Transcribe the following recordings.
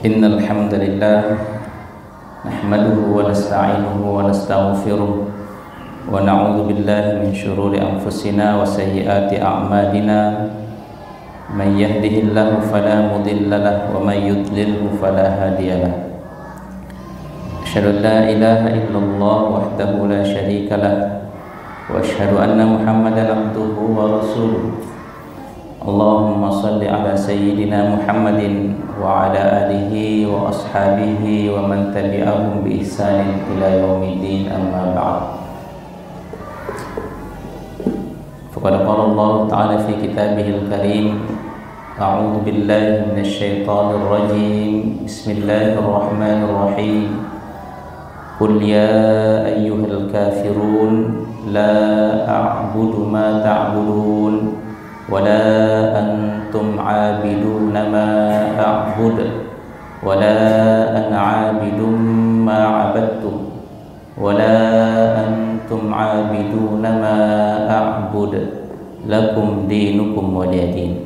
Innal hamdalillah nahmaduhu wa nasta'inuhu wa nastaghfiruh wa na'udzu billahi min shururi anfusina wa sayyiati a'malina man yahdihillahu fala mudilla lahu wa man yudlilhu fala hadiya lahu. Asyhadu an la ilaha illallah wahdahu la syarika lahu wa asyhadu anna Muhammadan abduhu wa rasuluh. Allahumma salli ala sayyidina Muhammadin wa ala alihi wa ashabihi wa man tabi'ahum bi ihsanin ila yaumiddin, amma ba'd. Faqad qala Allah ta'ala fi kitabihil karim, a'udzu billahi minasy syaithanir rajim. Bismillahirrahmanirrahim. Qul ya ayyuhal kafirun la a'budu ma ta'budun wala antum 'abiduna ma a'bud wala ana 'abidum ma 'abadtum wala antum 'abiduna ma a'bud lakum dinukum waliyadin.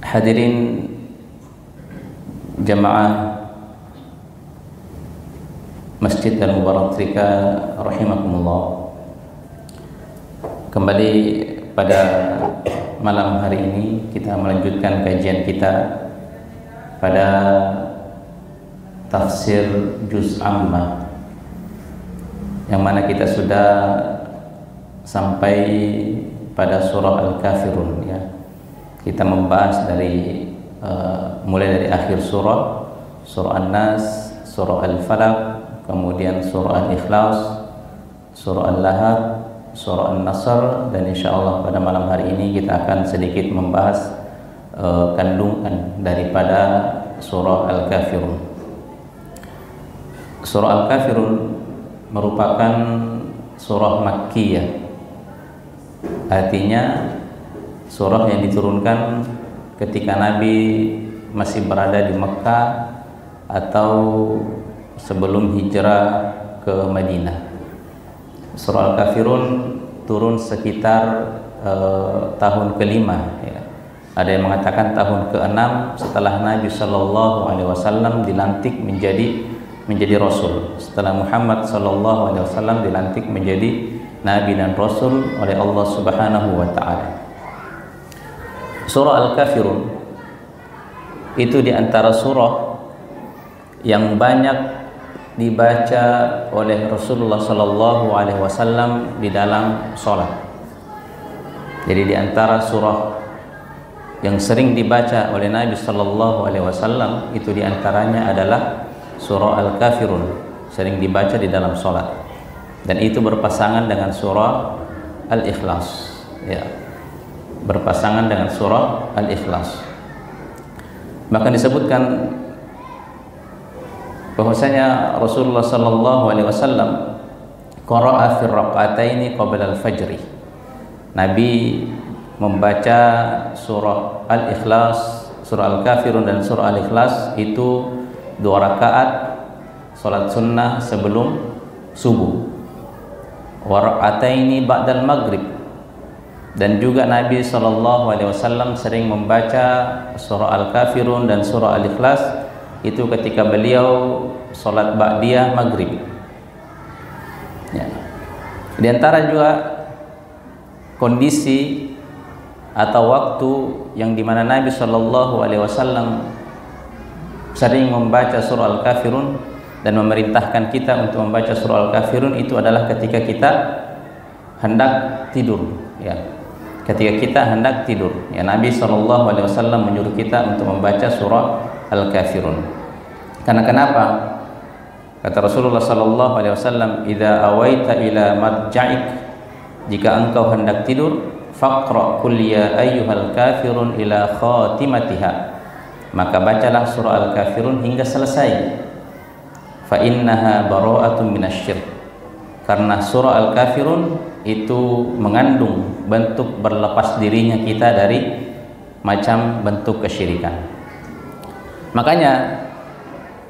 Hadirin jamaah Masjid Al-Mubarak Trika rahimakumullah. Kembali pada malam hari ini kita melanjutkan kajian kita pada tafsir Juz Amma, yang mana kita sudah sampai pada surah Al-Kafirun ya. Kita membahas dari mulai dari akhir surah An-Nas, surah Al-Falaq, kemudian surah Al-Ikhlas, surah Al-Lahab, surah An-Nasr, dan insyaallah pada malam hari ini kita akan sedikit membahas kandungan daripada surah Al-Kafirun. Surah Al-Kafirun merupakan surah Makkiyah, artinya surah yang diturunkan ketika Nabi masih berada di Mekah atau sebelum hijrah ke Madinah. Surah Al-Kafirun turun sekitar tahun ke-5 ya. Ada yang mengatakan tahun ke-6 setelah Nabi Shallallahu Alaihi Wasallam dilantik menjadi Rasul. Setelah Muhammad Shallallahu Alaihi Wasallam dilantik menjadi Nabi dan Rasul oleh Allah Subhanahu Wa Taala. Surah Al-Kafirun itu diantara surah yang banyak dibaca oleh Rasulullah Sallallahu Alaihi Wasallam di dalam sholat. Jadi di antara surah yang sering dibaca oleh Nabi Sallallahu Alaihi Wasallam itu diantaranya adalah surah Al-Kafirun, sering dibaca di dalam sholat, dan itu berpasangan dengan surah Al-Ikhlas ya, berpasangan dengan surah Al-Ikhlas. Bahkan disebutkan bahwasanya Rasulullah Sallallahu Alaihi Wasallam qara'a fi raq'ataini qabla al-fajri. Nabi membaca surah Al-Ikhlas, surah Al-Kafirun dan surah Al-Ikhlas itu 2 rakaat salat sunnah sebelum subuh. Wa raq'ataini ba'dal maghrib. Dan juga Nabi Sallallahu Alaihi Wasallam sering membaca surah Al-Kafirun dan surah Al-Ikhlas itu ketika beliau sholat ba'diyah maghrib ya. Di antara juga kondisi atau waktu yang dimana Nabi Shallallahu Alaihi Wasallam sering membaca surah Al-Kafirun dan memerintahkan kita untuk membaca surah Al-Kafirun itu adalah ketika kita hendak tidur ya. Ketika kita hendak tidur ya, Nabi Shallallahu Alaihi Wasallam menyuruh kita untuk membaca surah Al-Kafirun. Karena kenapa? Kata Rasulullah Sallallahu Alaihi Wasallam, "Idza awaita ila madja'ik," jika engkau hendak tidur, faqra qul ya ayyuhal kafirun ila khatimatiha, maka bacalah surah Al-Kafirun hingga selesai. Fa innaha bara'atun minasy-syirk, karena surah Al-Kafirun itu mengandung bentuk berlepas dirinya kita dari macam bentuk kesyirikan. Makanya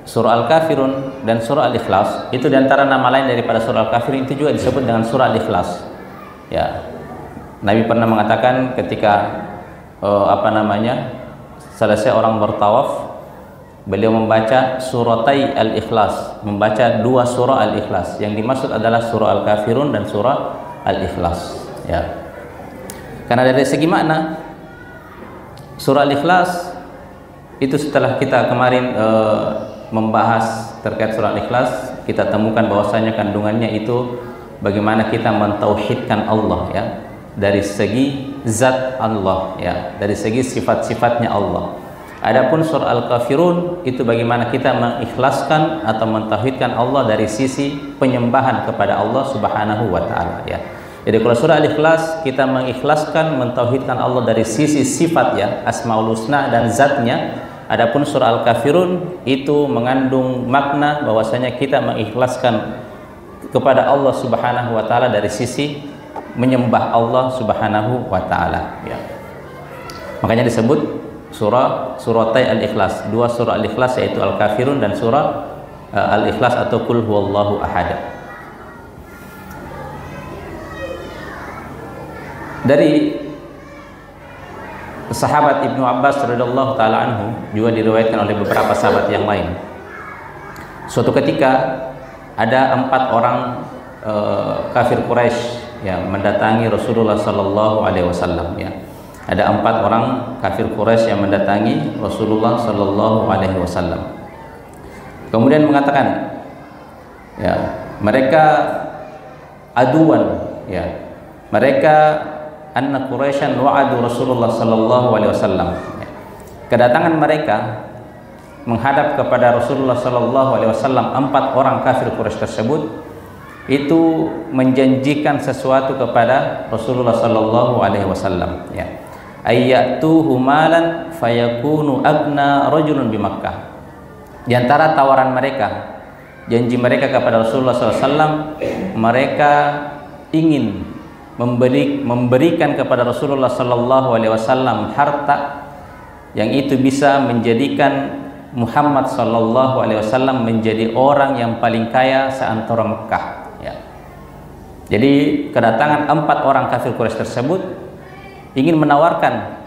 surah Al-Kafirun dan surah Al-Ikhlas itu diantara nama lain daripada surah Al-Kafirun itu juga disebut dengan surah Al-Ikhlas ya. Nabi pernah mengatakan ketika selesai orang bertawaf, beliau membaca suratai Al-Ikhlas, membaca 2 surah Al-Ikhlas. Yang dimaksud adalah surah Al-Kafirun dan surah Al-Ikhlas, ya. Karena dari segi makna surah Al-Ikhlas itu, setelah kita kemarin membahas terkait surah Al-Ikhlas, kita temukan bahwasanya kandungannya itu bagaimana kita mentauhidkan Allah, ya, dari segi zat Allah, ya, dari segi sifat-sifatnya Allah. Adapun surah Al-Kafirun itu bagaimana kita mengikhlaskan atau mentauhidkan Allah dari sisi penyembahan kepada Allah Subhanahu wa taala, ya. Jadi kalau surah Al-Ikhlas kita mengikhlaskan, mentauhidkan Allah dari sisi sifat, ya, Asmaul Husna dan zatnya. Adapun surah Al-Kafirun itu mengandung makna bahwasanya kita mengikhlaskan kepada Allah Subhanahu wa taala dari sisi menyembah Allah Subhanahu wa taala, ya. Makanya disebut suratai Al-Ikhlas, 2 surah Al-Ikhlas, yaitu Al-Kafirun dan surah Al-Ikhlas atau Qul huwallahu ahad. Dari sahabat Ibnu Abbas radhiyallahu taala anhu, juga diriwayatkan oleh beberapa sahabat yang lain, suatu ketika ada 4 orang kafir Quraisy yang mendatangi Rasulullah sallallahu alaihi wasallam, ya. Ada 4 orang kafir Quraisy yang mendatangi Rasulullah sallallahu alaihi wasallam. Kemudian mengatakan, ya, mereka aduan, ya. Mereka anna Quraisyan wa'adu Rasulullah sallallahu alaihi wasallam. Kedatangan mereka menghadap kepada Rasulullah sallallahu alaihi wasallam, 4 orang kafir Quraisy tersebut itu menjanjikan sesuatu kepada Rasulullah sallallahu alaihi wasallam, ya. Ayyatuhu malan fayakunu agna rajulun bi Makkah. Di antara tawaran mereka, janji mereka kepada Rasulullah SAW, mereka ingin memberikan kepada Rasulullah SAW harta yang itu bisa menjadikan Muhammad SAW menjadi orang yang paling kaya seantero Mekah, ya. Jadi kedatangan 4 orang kafir Quraisy tersebut ingin menawarkan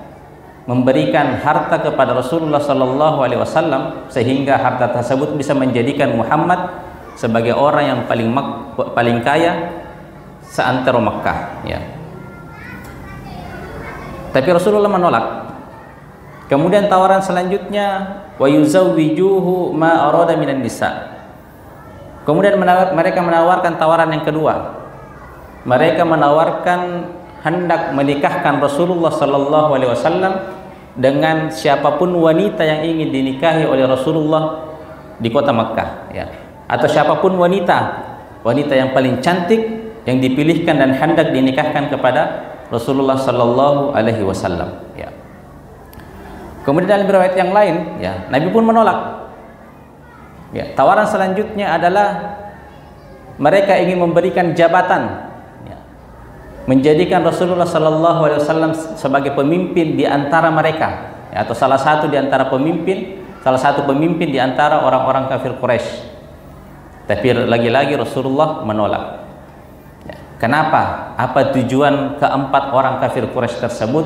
memberikan harta kepada Rasulullah SAW sehingga harta tersebut bisa menjadikan Muhammad sebagai orang yang paling kaya seantero Mekah, ya. Tapi Rasulullah menolak. Kemudian tawaran selanjutnya, wa yuzawwijuhu ma arada minan nisa. Kemudian mereka menawarkan tawaran yang kedua. Mereka menawarkan hendak menikahkan Rasulullah sallallahu alaihi wasallam dengan siapapun wanita yang ingin dinikahi oleh Rasulullah di kota Makkah, ya. Atau siapapun wanita yang paling cantik yang dipilihkan dan hendak dinikahkan kepada Rasulullah sallallahu alaihi wasallam, ya. Kemudian dalam riwayat yang lain, ya, Nabi pun menolak. Ya, tawaran selanjutnya adalah mereka ingin memberikan jabatan, menjadikan Rasulullah sallallahu alaihi wasallam sebagai pemimpin di antara mereka, ya, atau salah satu pemimpin di antara orang-orang kafir Quraisy. Tapi lagi-lagi Rasulullah menolak. Ya. Kenapa? Apa tujuan keempat orang kafir Quraisy tersebut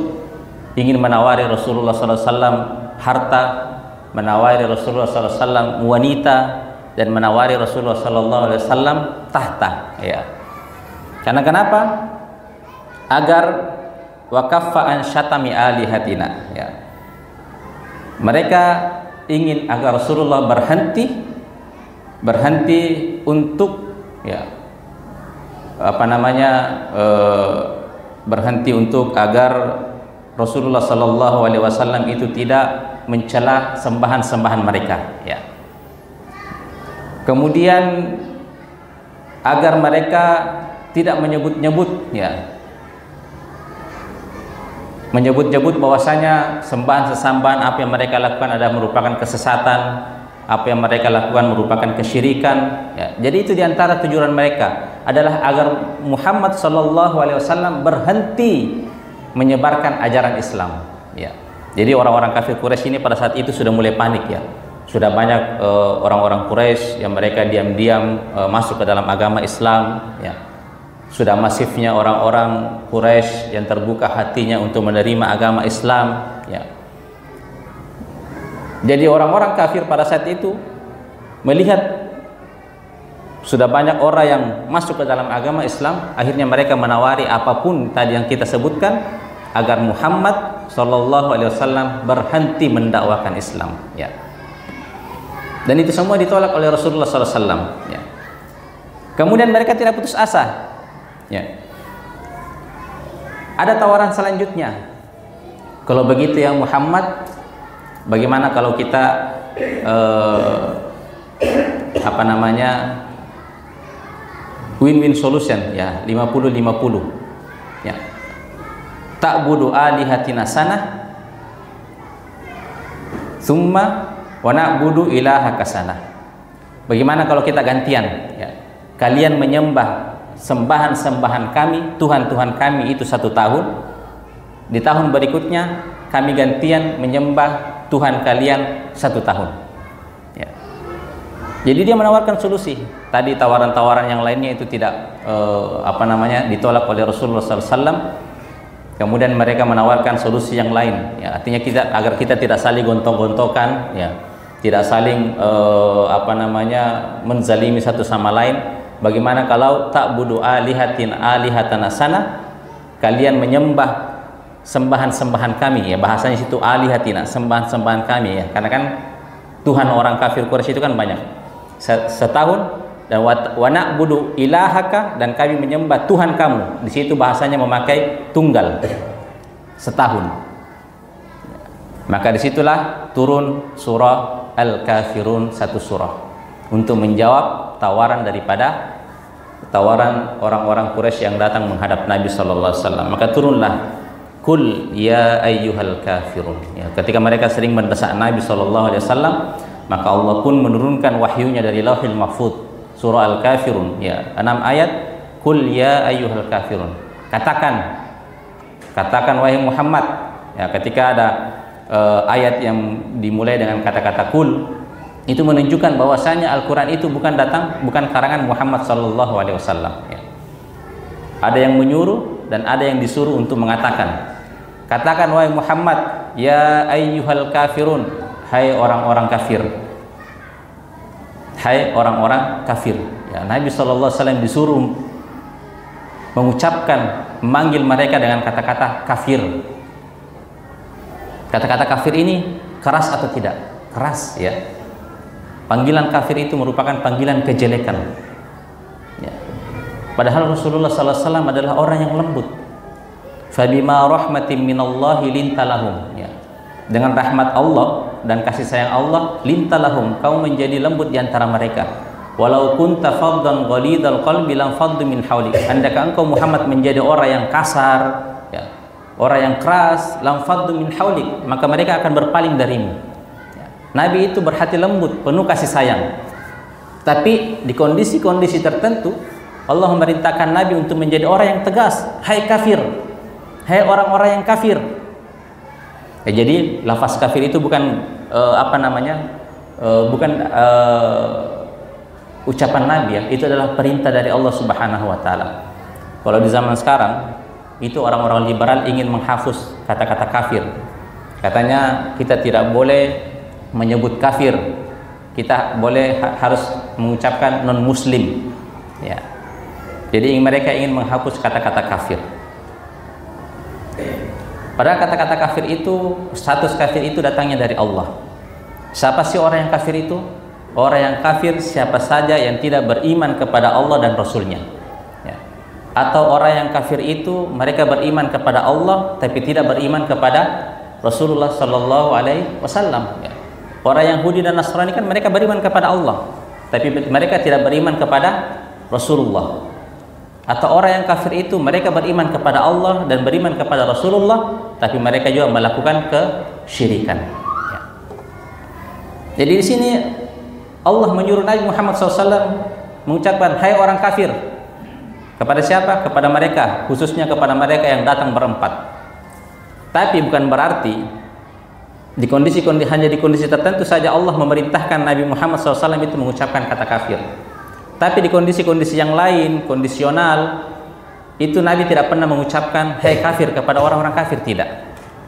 ingin menawari Rasulullah sallallahu alaihi wasallam harta, menawari Rasulullah sallallahu alaihi wasallam wanita, dan menawari Rasulullah sallallahu alaihi wasallam tahta, ya. Karena kenapa? Agar wakaffa an syatami alihatina, ya. Mereka ingin agar Rasulullah berhenti untuk, ya, berhenti untuk agar Rasulullah sallallahu alaihi wasallam itu tidak mencela sembahan-sembahan mereka, ya. Kemudian agar mereka tidak menyebut-nyebut, ya, menyebut-nyebut bahwasanya sembahan-sesembahan apa yang mereka lakukan adalah merupakan kesesatan, apa yang mereka lakukan merupakan kesyirikan, ya. Jadi itu diantara tujuan mereka adalah agar Muhammad sallallahu alaihi wasallam berhenti menyebarkan ajaran Islam, ya. Jadi orang-orang kafir Quraisy ini pada saat itu sudah mulai panik, ya. Sudah banyak orang-orang Quraisy yang mereka diam-diam masuk ke dalam agama Islam, ya. Sudah masifnya orang-orang Quraisy yang terbuka hatinya untuk menerima agama Islam, ya. Jadi orang-orang kafir pada saat itu melihat sudah banyak orang yang masuk ke dalam agama Islam, akhirnya mereka menawari apapun tadi yang kita sebutkan agar Muhammad SAW berhenti mendakwakan Islam. Ya. Dan itu semua ditolak oleh Rasulullah SAW. Ya. Kemudian mereka tidak putus asa. Ya. Ada tawaran selanjutnya. Kalau begitu ya Muhammad, bagaimana kalau kita win-win solution ya, 50-50 ya. Ta'budu alihatina sana thumma wa na'budu ilahaka sana. Bagaimana kalau kita gantian ya? Kalian menyembah sembahan-sembahan kami, Tuhan-Tuhan kami itu 1 tahun. Di tahun berikutnya kami gantian menyembah Tuhan kalian 1 tahun. Ya. Jadi dia menawarkan solusi. Tadi tawaran-tawaran yang lainnya itu tidak ditolak oleh Rasulullah SAW. Kemudian mereka menawarkan solusi yang lain. Ya, artinya agar kita tidak saling gontok-gontokan, ya, tidak saling menzalimi satu sama lain. Bagaimana kalau ta'budu alihatana sana, kalian menyembah sembahan-sembahan kami, ya, bahasanya situ alihatina, sembahan-sembahan kami, ya, karena kan Tuhan orang kafir Quraisy itu kan banyak. Setahun, dan wa na'budu ilahaka, dan kami menyembah Tuhan kamu. Di situ bahasanya memakai tunggal, setahun. Maka disitulah turun surah Al-Kafirun, 1 surah untuk menjawab tawaran orang-orang Quraisy yang datang menghadap Nabi sallallahu alaihi wasallam. Maka turunlah Kul ya ayyuhal kafirun. Ya, ketika mereka sering mendesak Nabi sallallahu alaihi wasallam, maka Allah pun menurunkan wahyunya dari Lauhil Mahfuz, surah Al-Kafirun, ya, 6 ayat. Kul ya ayyuhal kafirun. Katakan wahai Muhammad. Ya, ketika ada ayat yang dimulai dengan kata-kata kul, itu menunjukkan bahwasanya Al-Qur'an itu bukan karangan Muhammad sallallahu alaihi wasallam, ya. Ada yang menyuruh dan ada yang disuruh untuk mengatakan. Katakan wahai Muhammad, ya ayyuhal kafirun, hai orang-orang kafir. Hai orang-orang kafir. Ya, Nabi sallallahu alaihi wasallam disuruh mengucapkan, memanggil mereka dengan kata-kata kafir. Kata-kata kafir ini keras atau tidak? Keras, ya. Panggilan kafir itu merupakan panggilan kejelekan. Ya. Padahal Rasulullah sallallahu alaihi wasallam adalah orang yang lembut. Fabima rahmatin minallahi lintalahum. Ya. Dengan rahmat Allah dan kasih sayang Allah, lintalahum, kau menjadi lembut di antara mereka. Walau kunta faddan ghalidal qalbi lam faddu min hawlik. Andaikan engkau Muhammad menjadi orang yang kasar, ya, orang yang keras, lam faddu min hawlik, maka mereka akan berpaling darimu. Ya. Nabi itu berhati lembut, penuh kasih sayang. Tapi di kondisi-kondisi tertentu Allah memerintahkan Nabi untuk menjadi orang yang tegas. Hai kafir, hai orang-orang yang kafir. Ya, jadi lafaz kafir itu bukan ucapan Nabi, ya. Itu adalah perintah dari Allah Subhanahu wa taala. Kalau di zaman sekarang itu orang-orang liberal ingin menghapus kata-kata kafir. Katanya kita tidak boleh menyebut kafir. Kita harus mengucapkan non muslim. Ya. Jadi mereka ingin menghapus kata-kata kafir. Padahal kata-kata kafir itu, status kafir itu datangnya dari Allah. Siapa sih orang yang kafir itu? Orang yang kafir siapa saja yang tidak beriman kepada Allah dan Rasulnya, ya. Atau orang yang kafir itu mereka beriman kepada Allah tapi tidak beriman kepada Rasulullah Sallallahu Alaihi Wasallam, ya. Orang Yahudi dan Nasrani kan mereka beriman kepada Allah tapi mereka tidak beriman kepada Rasulullah. Atau orang yang kafir itu mereka beriman kepada Allah dan beriman kepada Rasulullah tapi mereka juga melakukan kesyirikan, ya. Jadi di sini Allah menyuruh Nabi Muhammad SAW mengucapkan hai orang kafir. Kepada siapa? Kepada mereka, khususnya kepada mereka yang datang berempat. Tapi bukan berarti hanya di kondisi tertentu saja Allah memerintahkan Nabi Muhammad SAW itu mengucapkan kata kafir. Tapi di kondisi-kondisi yang lain, kondisional, itu Nabi tidak pernah mengucapkan hai kafir kepada orang-orang kafir, tidak.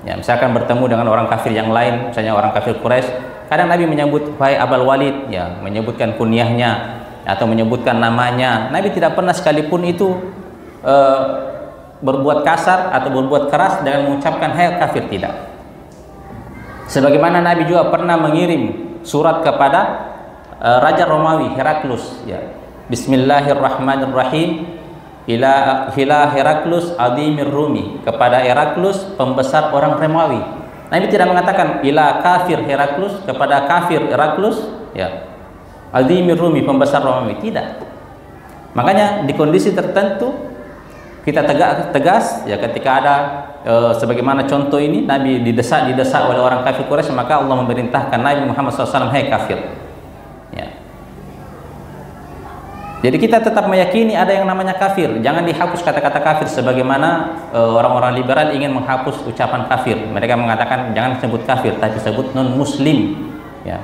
Ya, misalkan bertemu dengan orang kafir yang lain, misalnya orang kafir Quraisy, kadang Nabi menyebut wahai Abul Walid, ya, menyebutkan kunyahnya atau menyebutkan namanya. Nabi tidak pernah sekalipun itu berbuat kasar atau berbuat keras dengan mengucapkan hai kafir, tidak. Sebagaimana Nabi juga pernah mengirim surat kepada Raja Romawi Heraklus, ya. Bismillahirrahmanirrahim ila Heraklus adimir Rumi, kepada Heraklus pembesar orang Romawi. Nabi tidak mengatakan ila kafir Heraklus, kepada kafir Heraklus, ya, adimir Rumi, pembesar Romawi, tidak. Makanya di kondisi tertentu kita tegas, ya, ketika ada sebagaimana contoh ini Nabi didesak oleh orang kafir Quraisy, maka Allah memerintahkan Nabi Muhammad SAW, hai kafir, ya. Jadi kita tetap meyakini ada yang namanya kafir. Jangan dihapus kata-kata kafir sebagaimana orang-orang liberal ingin menghapus ucapan kafir. Mereka mengatakan jangan sebut kafir, tapi sebut non muslim, ya.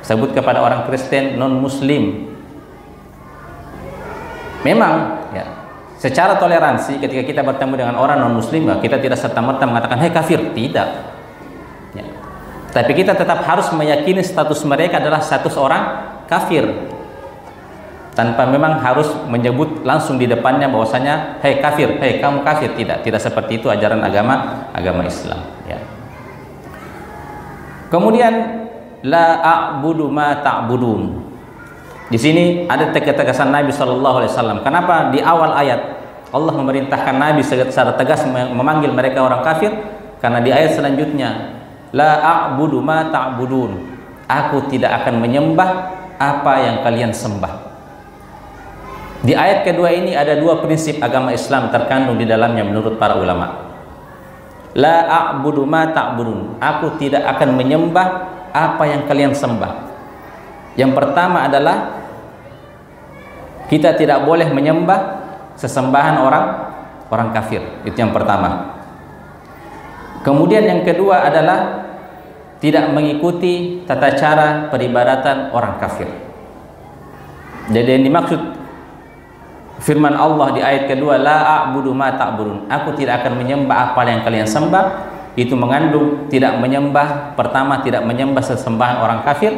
Sebut kepada orang Kristen non muslim. Memang, ya, secara toleransi ketika kita bertemu dengan orang non muslim, kita tidak serta-merta mengatakan hai kafir, tidak, ya. Tapi kita tetap harus meyakini status mereka adalah status orang kafir, tanpa memang harus menyebut langsung di depannya bahwasanya hai kafir, hai kamu kafir, tidak seperti itu ajaran agama Islam, ya. Kemudian la a'budu ma ta'budun. Di sini ada ketegasan Nabi SAW. Kenapa di awal ayat Allah memerintahkan Nabi secara tegas memanggil mereka orang kafir? Karena di ayat selanjutnya la a'budu ma ta'budun, aku tidak akan menyembah apa yang kalian sembah. Di ayat kedua ini ada dua prinsip agama Islam terkandung di dalamnya menurut para ulama. La a'budu ma ta'budun, aku tidak akan menyembah apa yang kalian sembah. Yang pertama adalah kita tidak boleh menyembah sesembahan orang kafir. Itu yang pertama. Kemudian yang kedua adalah tidak mengikuti tata cara peribadatan orang kafir. Jadi yang dimaksud firman Allah di ayat kedua la a'budu ma ta'budun, aku tidak akan menyembah apa yang kalian sembah, itu mengandung tidak menyembah, pertama tidak menyembah sesembahan orang kafir,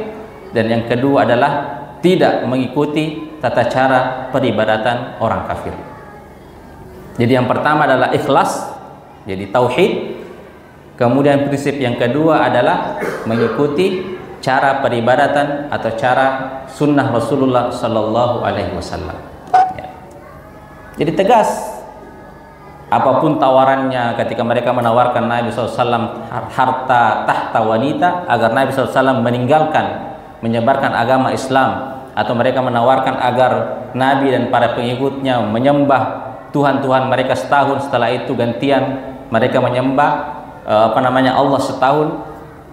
dan yang kedua adalah tidak mengikuti tata cara peribadatan orang kafir. Jadi yang pertama adalah ikhlas, jadi tauhid. Kemudian prinsip yang kedua adalah mengikuti cara peribadatan atau cara sunnah Rasulullah Sallallahu Alaihi Wasallam. Ya. Jadi tegas, apapun tawarannya ketika mereka menawarkan Nabi SAW harta tahta wanita agar Nabi SAW meninggalkan menyebarkan agama Islam, atau mereka menawarkan agar Nabi dan para pengikutnya menyembah Tuhan-Tuhan mereka setahun, setelah itu gantian mereka menyembah Allah setahun.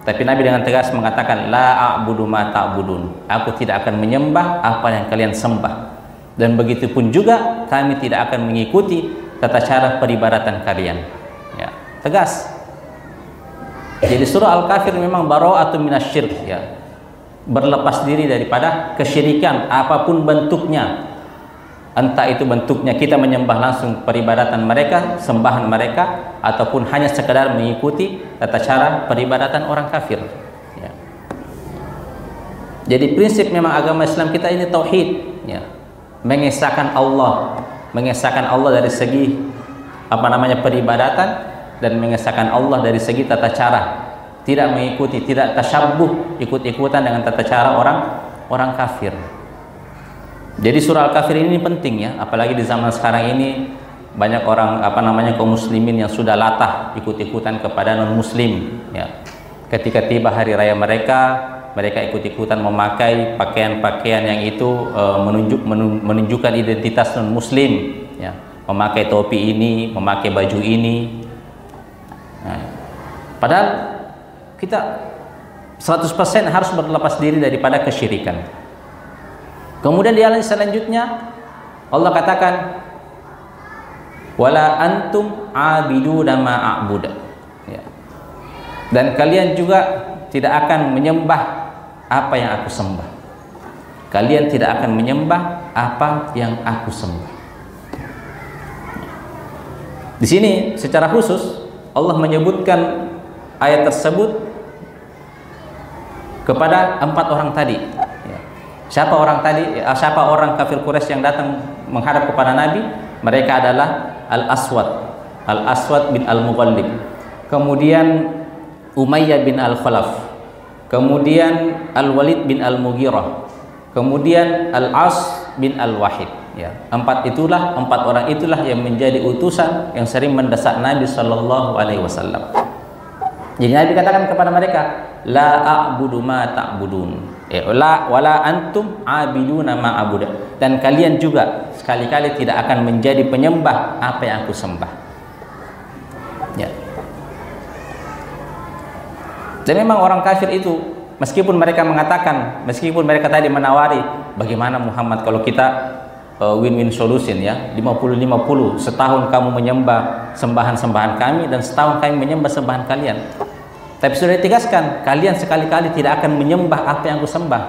Tapi Nabi dengan tegas mengatakan la a'budu ma ta'budun, aku tidak akan menyembah apa yang kalian sembah, dan begitu pun juga kami tidak akan mengikuti tata cara peribadatan kalian, ya. Tegas. Jadi surah Al-Kafir memang bara'atun minasyirk, ya, berlepas diri daripada kesyirikan apapun bentuknya. Entah itu bentuknya kita menyembah langsung peribadatan mereka, sembahan mereka, ataupun hanya sekedar mengikuti tata cara peribadatan orang kafir, ya. Jadi prinsip memang agama Islam kita ini tauhid, ya. Mengesahkan Allah dari segi peribadatan, dan mengesahkan Allah dari segi tata cara, tidak mengikuti, tidak tasyabbuh, ikut-ikutan dengan tata cara orang kafir. Jadi surah Al-Kafir ini penting, ya, apalagi di zaman sekarang ini banyak orang kaum muslimin yang sudah latah ikut-ikutan kepada non muslim, ya. Ketika tiba hari raya mereka ikut-ikutan memakai pakaian-pakaian yang itu menunjukkan identitas non muslim, ya. Memakai topi ini, memakai baju ini. Nah, padahal kita 100% harus berlepas diri daripada kesyirikan. Kemudian di ayat selanjutnya Allah katakan wala antum abiduna ma a'bud, ya. Dan kalian juga tidak akan menyembah apa yang aku sembah. Kalian tidak akan menyembah apa yang aku sembah. Di sini secara khusus Allah menyebutkan ayat tersebut kepada 4 orang tadi. Siapa orang tadi? Siapa orang kafir Quraisy yang datang menghadap kepada Nabi? Mereka adalah Al-Aswad bin Al-Mughalib, kemudian Umayyah bin Al-Khalaf, kemudian Al-Walid bin Al-Mughirah, kemudian Al-As bin Al-Wahid. Ya, 4 orang itulah yang menjadi utusan yang sering mendesak Nabi Shallallahu Alaihi Wasallam. Jadi Nabi katakan kepada mereka, la a'budu ma ta'budun, wala antum abiduna ma a'budu, dan kalian juga sekali-kali tidak akan menjadi penyembah apa yang aku sembah. Ya. Dan memang orang kafir itu, meskipun mereka mengatakan, meskipun mereka tadi menawari, bagaimana Muhammad kalau kita win-win solution ya, 50-50, setahun kamu menyembah sembahan-sembahan kami dan setahun kami menyembah sembahan kalian. Tapi sudah ditegaskan, kalian sekali-kali tidak akan menyembah apa yang aku sembah.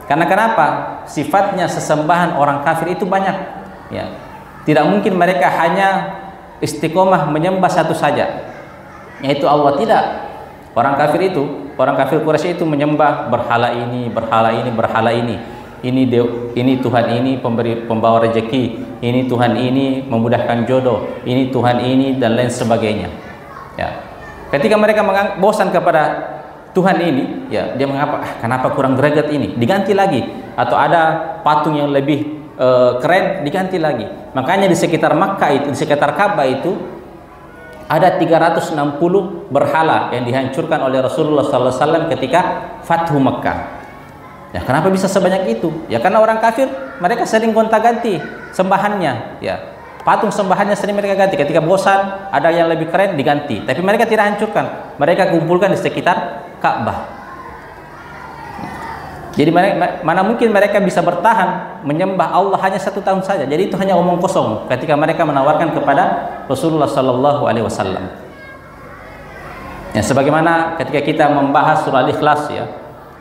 Karena kenapa? Sifatnya sesembahan orang kafir itu banyak ya. Tidak mungkin mereka hanya istiqomah menyembah satu saja, yaitu Allah. Tidak. Orang kafir Quraisy itu menyembah berhala ini, berhala ini, berhala ini. Ini Tuhan ini pembawa rezeki, ini Tuhan ini memudahkan jodoh, ini Tuhan ini, dan lain sebagainya. Ya. Ketika mereka bosan kepada Tuhan ini, ya, dia mengapa? Kenapa kurang greget ini? Diganti lagi. Atau ada patung yang lebih keren, diganti lagi. Makanya di sekitar Makkah itu, di sekitar Ka'bah itu ada 360 berhala yang dihancurkan oleh Rasulullah SAW ketika Fathu Makkah. Ya, kenapa bisa sebanyak itu? Ya karena orang kafir mereka sering gonta-ganti sembahannya, ya. Patung sembahannya sering mereka ganti. Ketika bosan, ada yang lebih keren diganti. Tapi mereka tidak hancurkan. Mereka kumpulkan di sekitar Ka'bah. Jadi mana mungkin mereka bisa bertahan menyembah Allah hanya 1 tahun saja. Jadi itu hanya omong kosong ketika mereka menawarkan kepada Rasulullah Sallallahu Alaihi Wasallam. Ya, sebagaimana ketika kita membahas surah Al-Ikhlas, ya.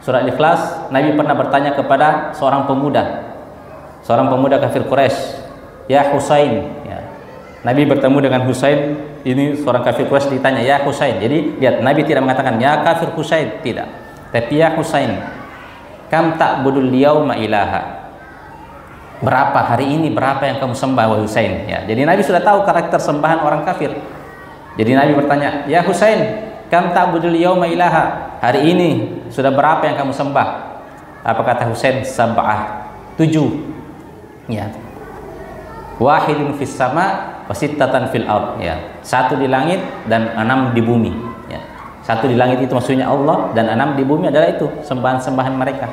Surah Al-Ikhlas, Nabi pernah bertanya kepada seorang pemuda kafir Quraisy, ya Husain. Ya. Nabi bertemu dengan Husain, ini seorang kafir Quraisy ditanya, ya Husain. Jadi lihat, Nabi tidak mengatakan ya kafir Husain, tidak. Tapi ya Husain, kam ta'budul yauma ilaha. Berapa hari ini, berapa yang kamu sembah wahai Husain? Ya. Jadi Nabi sudah tahu karakter sembahan orang kafir. Jadi Nabi bertanya, ya Husain, kam ta'budul yauma ilaha. Hari ini sudah berapa yang kamu sembah? Apa kata Husain? 7. Ya. Wahidun fis sama wa sittatan fil ard. Ya. 1 di langit dan 6 di bumi. Ya. 1 di langit itu maksudnya Allah, dan 6 di bumi adalah itu sembahan-sembahan mereka.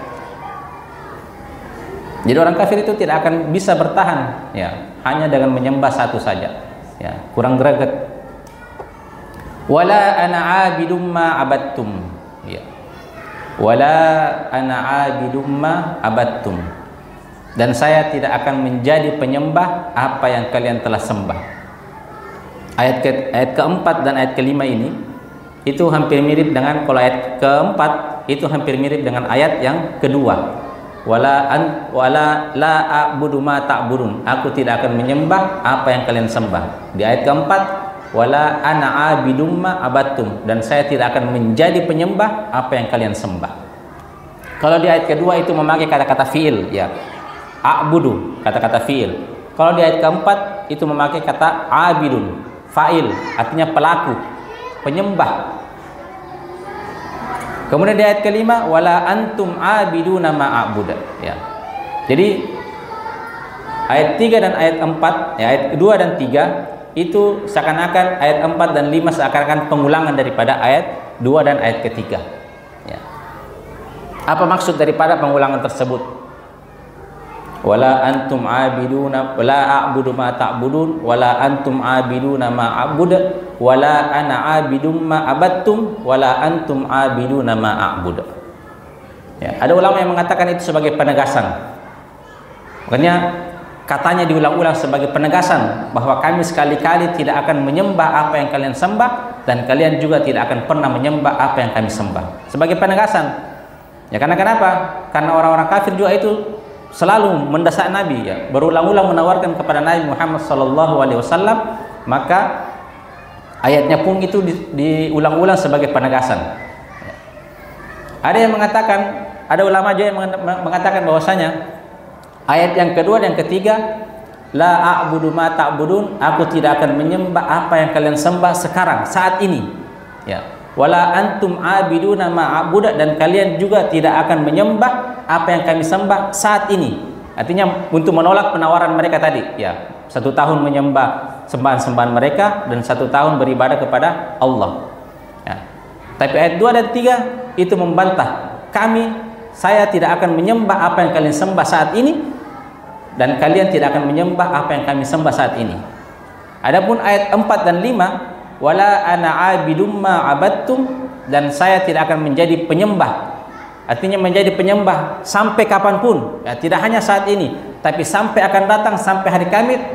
Jadi orang kafir itu tidak akan bisa bertahan, ya, hanya dengan menyembah satu saja. Ya, kurang greget. Wala ana 'abidum ma 'abadtum. Ya. Wala ana 'abidum ma 'abadtum. Dan saya tidak akan menjadi penyembah apa yang kalian telah sembah. Ayat keempat dan ayat kelima ini itu hampir mirip dengan, kalau ayat keempat itu hampir mirip dengan ayat yang kedua. Wala la a'budu ma ta'budun. Aku tidak akan menyembah apa yang kalian sembah. Di ayat keempat, wala ana 'abidum ma 'abadtum, dan saya tidak akan menjadi penyembah apa yang kalian sembah. Kalau di ayat kedua itu memakai kata-kata fiil, ya. A'budu, kata-kata fiil. Kalau di ayat keempat itu memakai kata abidun, fa'il, artinya pelaku, penyembah. Kemudian di ayat kelima, wala antum abiduna ma a'budu, ya. Jadi ayat 3 dan ayat 4, ya, ayat 2 dan 3 itu seakan-akan ayat 4 dan 5 seakan-akan pengulangan daripada ayat 2 dan ayat ketiga. Ya. Apa maksud daripada pengulangan tersebut? Wala antum abiduna wala a'budu ma ta'budun wala antum abiduna ma a'budu wala ana abidum ma abattum wala antum abiduna ma a'budu. Ya, ada ulama yang mengatakan itu sebagai penegasan. Makanya katanya diulang-ulang sebagai penegasan bahwa kami sekali-kali tidak akan menyembah apa yang kalian sembah, dan kalian juga tidak akan pernah menyembah apa yang kami sembah. Sebagai penegasan. Ya, karena kenapa? Karena orang-orang kafir juga itu selalu mendesak Nabi, ya, berulang-ulang menawarkan kepada Nabi Muhammad SAW. Maka Ayatnya pun itu diulang-ulang sebagai penegasan. Ada yang mengatakan, ada ulama juga yang mengatakan bahwasanya ayat yang kedua dan yang ketiga, la a'budu ma ta'budun, aku tidak akan menyembah apa yang kalian sembah sekarang saat ini. Ya. Wala antum abiduna ma a'budu, dan kalian juga tidak akan menyembah apa yang kami sembah saat ini. Artinya untuk menolak penawaran mereka tadi, ya. 1 tahun menyembah sembahan-sembahan mereka dan 1 tahun beribadah kepada Allah. Ya. Tapi ayat 2 dan 3 itu membantah, saya tidak akan menyembah apa yang kalian sembah saat ini, dan kalian tidak akan menyembah apa yang kami sembah saat ini. Adapun ayat 4 dan 5, wala ana abidum ma abattum, dan saya tidak akan menjadi penyembah. Artinya menjadi penyembah sampai kapanpun, ya, tidak hanya saat ini, tapi sampai akan datang, sampai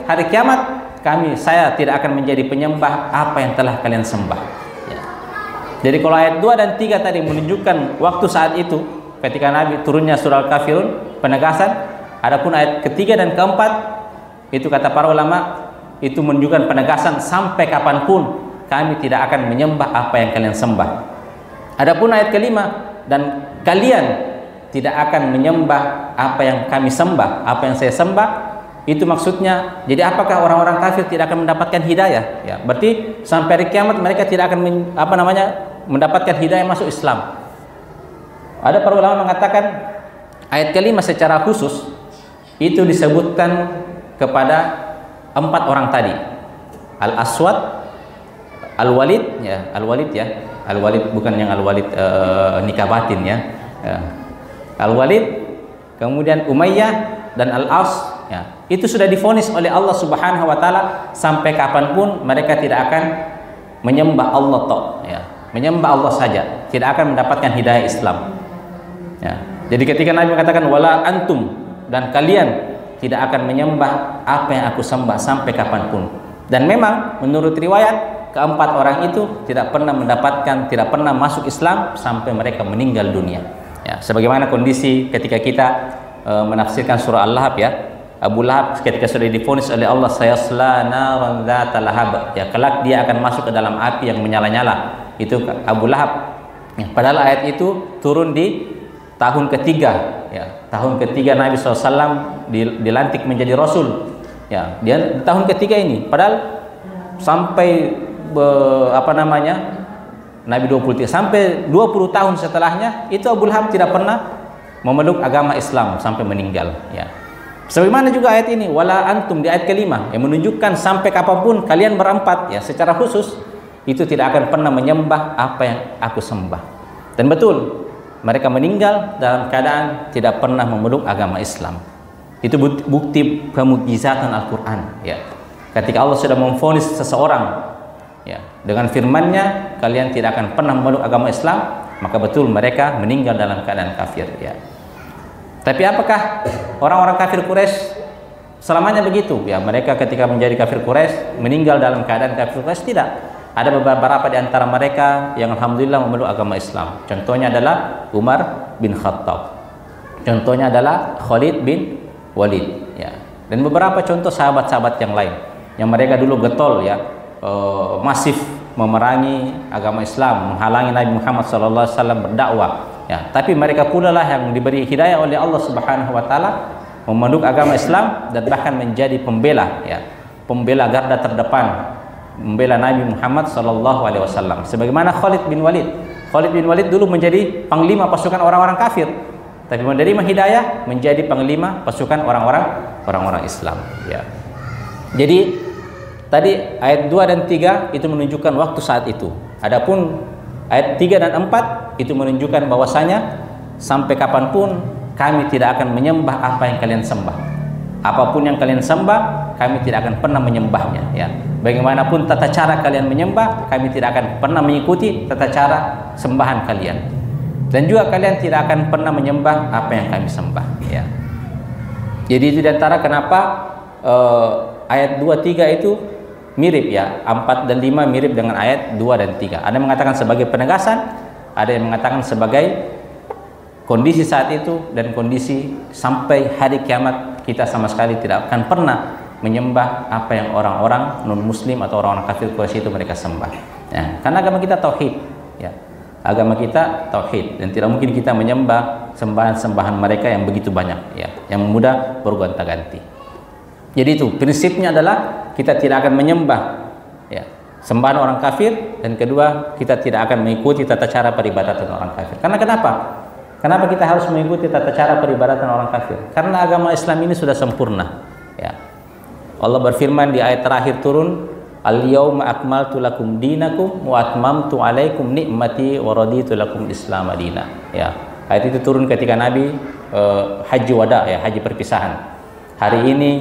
hari kiamat, saya tidak akan menjadi penyembah apa yang telah kalian sembah. Ya. Jadi kalau ayat 2 dan 3 tadi menunjukkan waktu saat itu ketika Nabi turunnya surah Al-Kafirun, penegasan. Adapun ayat ketiga dan keempat itu kata para ulama itu menunjukkan penegasan sampai kapanpun kami tidak akan menyembah apa yang kalian sembah. Adapun ayat kelima, dan kalian tidak akan menyembah apa yang kami sembah, apa yang saya sembah, itu maksudnya, jadi apakah orang-orang kafir tidak akan mendapatkan hidayah? Ya, berarti sampai hari kiamat mereka tidak akan mendapatkan hidayah masuk Islam. Ada para ulama mengatakan ayat kelima secara khusus itu disebutkan kepada 4 orang tadi, Al-Aswad, Al-Walid, ya, Al-Walid ya, Al-Walid bukan yang Al-Walid nikah batin ya. Al-Walid, kemudian Umayyah dan Al-As, ya. Itu sudah divonis oleh Allah Subhanahu wa taala sampai kapanpun mereka tidak akan menyembah Allah ya. Menyembah Allah saja, tidak akan mendapatkan hidayah Islam. Ya. Jadi ketika Nabi mengatakan wala antum, dan kalian tidak akan menyembah apa yang aku sembah sampai kapanpun. Dan memang menurut riwayat keempat orang itu tidak pernah masuk Islam sampai mereka meninggal dunia. Ya, sebagaimana kondisi ketika kita menafsirkan surah Al-Lahab ya. Abu Lahab ketika sudah divonis oleh Allah, sayasla naran dzata lahab, ya, kelak dia akan masuk ke dalam api yang menyala-nyala. Itu Abu Lahab. Ya, padahal ayat itu turun di tahun ketiga, ya, tahun ketiga Nabi SAW dilantik menjadi Rasul. Ya, dia tahun ketiga ini. Padahal sampai Nabi 23 sampai 20 tahun setelahnya itu Abu Lahab tidak pernah memeluk agama Islam sampai meninggal. Ya. Sebagaimana juga ayat ini, wala antum di ayat kelima yang menunjukkan sampai kapanpun kalian berempat, ya, secara khusus itu tidak akan pernah menyembah apa yang aku sembah. Dan betul mereka meninggal dalam keadaan tidak pernah memeluk agama Islam. Itu bukti kemukjizatan Al-Quran. Ya. Ketika Allah sudah memvonis seseorang, ya, dengan firman-Nya kalian tidak akan pernah memeluk agama Islam, maka betul mereka meninggal dalam keadaan kafir. Ya. Tapi apakah orang-orang kafir Quraisy selamanya begitu? Ya, mereka ketika menjadi kafir Quraisy meninggal dalam keadaan kafir Quraisy? Tidak. Ada beberapa di antara mereka yang alhamdulillah memeluk agama Islam. Contohnya adalah Umar bin Khattab. Contohnya adalah Khalid bin Walid. Ya. Dan beberapa contoh sahabat-sahabat yang lain yang mereka dulu getol, ya, masif memerangi agama Islam, menghalangi Nabi Muhammad SAW berdakwah. Ya, tapi mereka pula lah yang diberi hidayah oleh Allah Subhanahu wa taala memeluk agama Islam dan bahkan menjadi pembela, ya, pembela garda terdepan, membela Nabi Muhammad SAW. Sebagaimana Khalid bin Walid. Khalid bin Walid dulu menjadi panglima pasukan orang-orang kafir, tapi menerima hidayah menjadi panglima pasukan orang-orang Islam. Ya. Jadi tadi ayat 2 dan 3 itu menunjukkan waktu saat itu. Adapun ayat 3 dan 4 itu menunjukkan bahwasanya sampai kapanpun kami tidak akan menyembah apa yang kalian sembah. Apapun yang kalian sembah, kami tidak akan pernah menyembahnya. Ya. Bagaimanapun tata cara kalian menyembah, kami tidak akan pernah mengikuti tata cara sembahan kalian. Dan juga kalian tidak akan pernah menyembah apa yang kami sembah. Ya. Jadi itu di antara kenapa ayat 2, 3 itu mirip, ya, 4 dan 5 mirip dengan ayat 2 dan 3. Ada yang mengatakan sebagai penegasan, ada yang mengatakan sebagai kondisi saat itu dan kondisi sampai hari kiamat kita sama sekali tidak akan pernah menyembah apa yang orang-orang non-muslim atau orang-orang kafir Quraisy itu mereka sembah. Ya, karena agama kita tauhid, ya. Agama kita tauhid dan tidak mungkin kita menyembah sembahan-sembahan mereka yang begitu banyak, ya, yang mudah bergonta-ganti. Jadi itu prinsipnya adalah kita tidak akan menyembah, ya, sembahan orang kafir, dan kedua kita tidak akan mengikuti tata cara peribadatan orang kafir. Karena kenapa? Kenapa kita harus mengikuti tata cara peribadatan orang kafir? Karena agama Islam ini sudah sempurna, ya. Allah berfirman di ayat terakhir turun, al-yauma akmaltu lakum dinakum wa atmamtu alaikum ni'mati wa raditu lakum Islam madina. Ya, ayat itu turun ketika Nabi haji wada, ya, haji perpisahan. Hari ini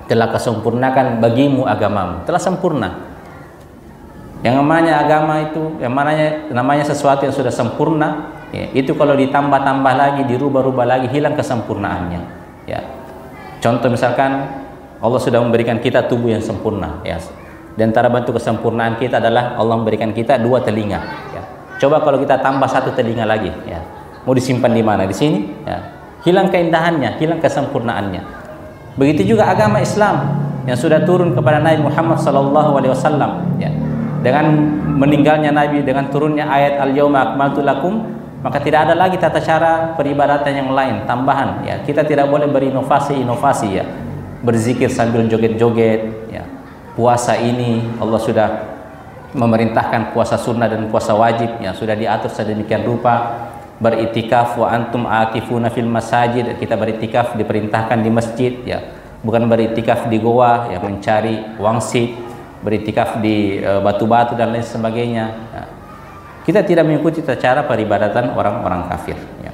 telah kesempurnakan bagimu agamamu, telah sempurna. Yang namanya agama itu, yang namanya sesuatu yang sudah sempurna, ya, itu kalau ditambah-tambah lagi, dirubah-rubah lagi, hilang kesempurnaannya. Ya. Contoh misalkan Allah sudah memberikan kita tubuh yang sempurna, ya. Di antara bentuk kesempurnaan kita adalah Allah memberikan kita 2 telinga. Ya. Coba kalau kita tambah 1 telinga lagi, ya. Mau disimpan di mana? Di sini? Ya. Hilang keindahannya, hilang kesempurnaannya. Begitu juga agama Islam yang sudah turun kepada Nabi Muhammad SAW. Ya. Dengan meninggalnya Nabi, dengan turunnya ayat al-yauma akmaltu lakum, maka tidak ada lagi tata cara peribadatan yang lain, tambahan. Ya. Kita tidak boleh berinovasi-inovasi, ya. Berzikir sambil joget-joget, ya. Puasa ini Allah sudah memerintahkan puasa sunnah dan puasa wajib, yang sudah diatur sedemikian rupa. Beritikaf wa antum akifuna fil masajid, kita beritikaf diperintahkan di masjid, ya, bukan beritikaf di goa, ya, mencari wangsit, beritikaf di batu-batu dan lain sebagainya. Ya. Kita tidak mengikuti cara peribadatan orang-orang kafir, ya.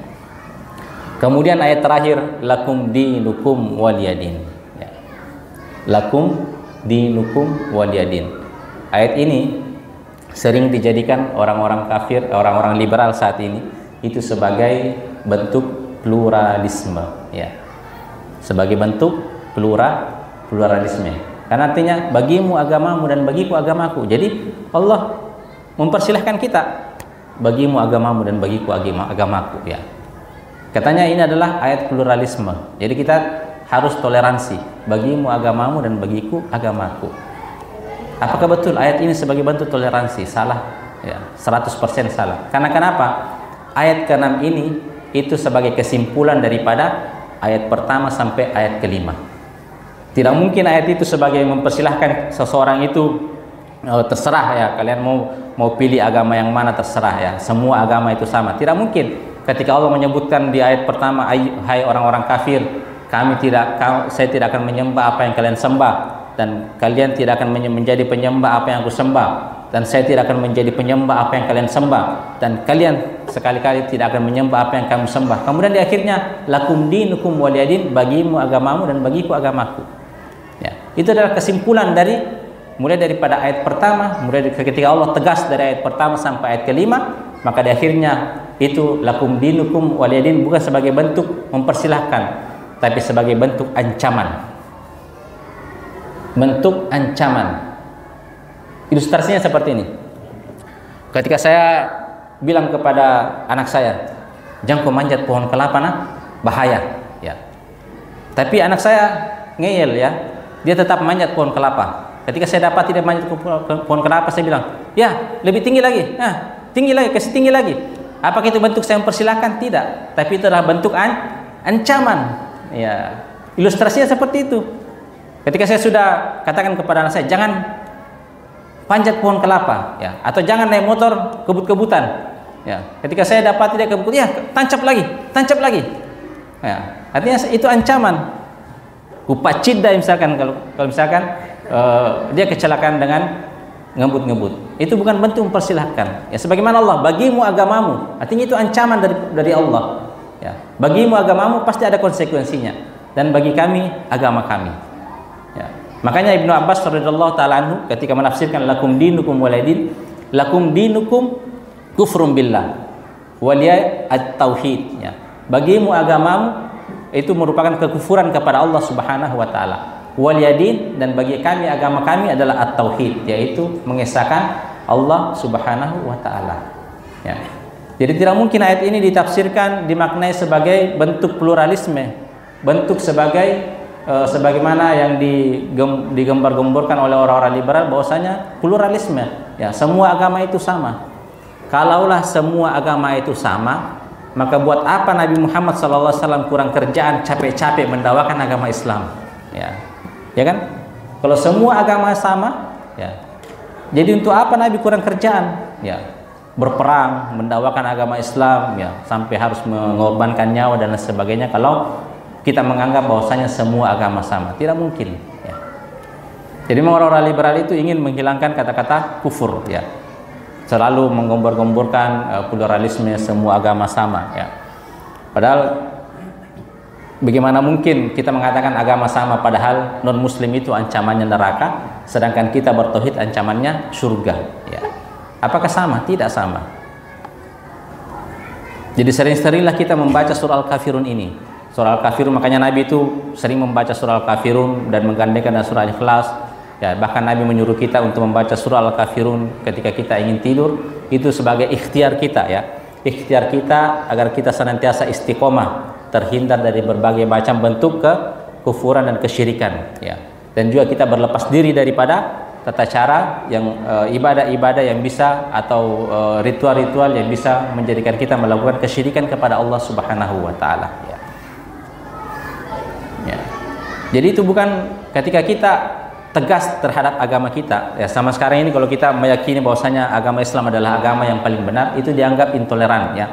Kemudian ayat terakhir, lakum dinukum waliyadin, ya. Lakum dinukum waliyadin. Ayat ini sering dijadikan orang-orang kafir, orang-orang liberal saat ini itu sebagai bentuk pluralisme, ya. Sebagai bentuk pluralisme. Karena artinya bagimu agamamu dan bagiku agamaku. Jadi Allah mempersilahkan kita, bagimu agamamu dan bagiku agamaku, ya. Katanya ini adalah ayat pluralisme. Jadi kita harus toleransi, bagimu agamamu dan bagiku agamaku. Apakah betul ayat ini sebagai bentuk toleransi? Salah, ya, 100% salah. Karena kenapa? Ayat ke-6 ini itu sebagai kesimpulan daripada ayat pertama sampai ayat ke-5. Tidak mungkin ayat itu sebagai mempersilahkan seseorang itu terserah, ya, kalian mau pilih agama yang mana terserah, ya, semua agama itu sama. Tidak mungkin. Ketika Allah menyebutkan di ayat pertama, hai orang-orang kafir, saya tidak akan menyembah apa yang kalian sembah, dan kalian tidak akan menjadi penyembah apa yang aku sembah, dan saya tidak akan menjadi penyembah apa yang kalian sembah, dan kalian sekali-kali tidak akan menyembah apa yang kamu sembah. Kemudian di akhirnya lakum dinukum waliyadin, bagimu agamamu dan bagiku agamaku. Ya, itu adalah kesimpulan mulai daripada ayat pertama, mulai ketika Allah tegas dari ayat pertama sampai ayat ke-5, maka di akhirnya itu lakum dinukum waliyadin bukan sebagai bentuk mempersilahkan, tapi sebagai bentuk ancaman. Bentuk ancaman. Ilustrasinya seperti ini. Ketika saya bilang kepada anak saya, jangan kau manjat pohon kelapa, nah, bahaya, ya. Tapi anak saya ngeyel, ya, dia tetap manjat pohon kelapa. Ketika saya dapat tidak manjat pohon kelapa, saya bilang, ya, lebih tinggi lagi, nah, tinggi lagi, kasih tinggi lagi. Apakah itu bentuk saya mempersilahkan? Tidak, tapi itu adalah bentuk ancaman, ya. Ilustrasinya seperti itu. Ketika saya sudah katakan kepada anak saya, jangan panjat pohon kelapa, ya, atau jangan naik motor kebut-kebutan, ya. Ketika saya dapat tidak kebut, ya, tancap lagi, ya. Artinya itu ancaman. Upacida misalkan, kalau misalkan dia kecelakaan dengan ngebut-ngebut, itu bukan bentuk mempersilahkan, ya. Sebagaimana Allah, bagimu agamamu, artinya itu ancaman dari Allah, ya. Bagimu agamamu pasti ada konsekuensinya, dan bagi kami agama kami, ya. Makanya Ibnu Abbas radhiyallahu taala anhu ketika menafsirkan lakum dinukum waliyadin, lakum dinukum kufrum billah waliya at-tauhid, ya. Bagimu agamamu itu merupakan kekufuran kepada Allah Subhanahu wa taala. Waliyadin, dan bagi kami agama kami adalah at-tauhid, yaitu mengesahkan Allah Subhanahu wa taala, ya. Jadi tidak mungkin ayat ini ditafsirkan, dimaknai sebagai bentuk pluralisme, bentuk sebagai sebagaimana yang digembar-gemborkan oleh orang-orang liberal bahwasanya pluralisme, ya, semua agama itu sama. Kalaulah semua agama itu sama, maka buat apa Nabi Muhammad SAW kurang kerjaan capek-capek mendakwakan agama Islam, ya kan? Kalau semua agama sama, ya, jadi untuk apa Nabi kurang kerjaan, ya, berperang mendakwakan agama Islam, ya, sampai harus mengorbankan nyawa dan sebagainya kalau kita menganggap bahwasanya semua agama sama? Tidak mungkin, ya. Jadi orang-orang liberal itu ingin menghilangkan kata-kata kufur, ya, selalu menggembor-gemborkan pluralisme, semua agama sama, ya. Padahal bagaimana mungkin kita mengatakan agama sama padahal non muslim itu ancamannya neraka, sedangkan kita bertauhid ancamannya surga, ya. Apakah sama? Tidak sama. Jadi sering-seringlah kita membaca surah Al-Kafirun ini. Surah Al-Kafirun, makanya Nabi itu sering membaca surah Al-Kafirun dan menggandengkan dengan surah Ikhlas. Ya, bahkan Nabi menyuruh kita untuk membaca surah Al-Kafirun ketika kita ingin tidur, itu sebagai ikhtiar kita, ya. Ikhtiar kita agar kita senantiasa istiqomah, terhindar dari berbagai macam bentuk kekufuran dan kesyirikan, ya. Dan juga kita berlepas diri daripada tata cara yang ibadah-ibadah yang bisa atau ritual-ritual yang bisa menjadikan kita melakukan kesyirikan kepada Allah Subhanahu wa taala, ya. Ya. Jadi itu bukan ketika kita tegas terhadap agama kita, ya. Sama sekarang ini kalau kita meyakini bahwasanya agama Islam adalah agama yang paling benar, itu dianggap intoleran, ya.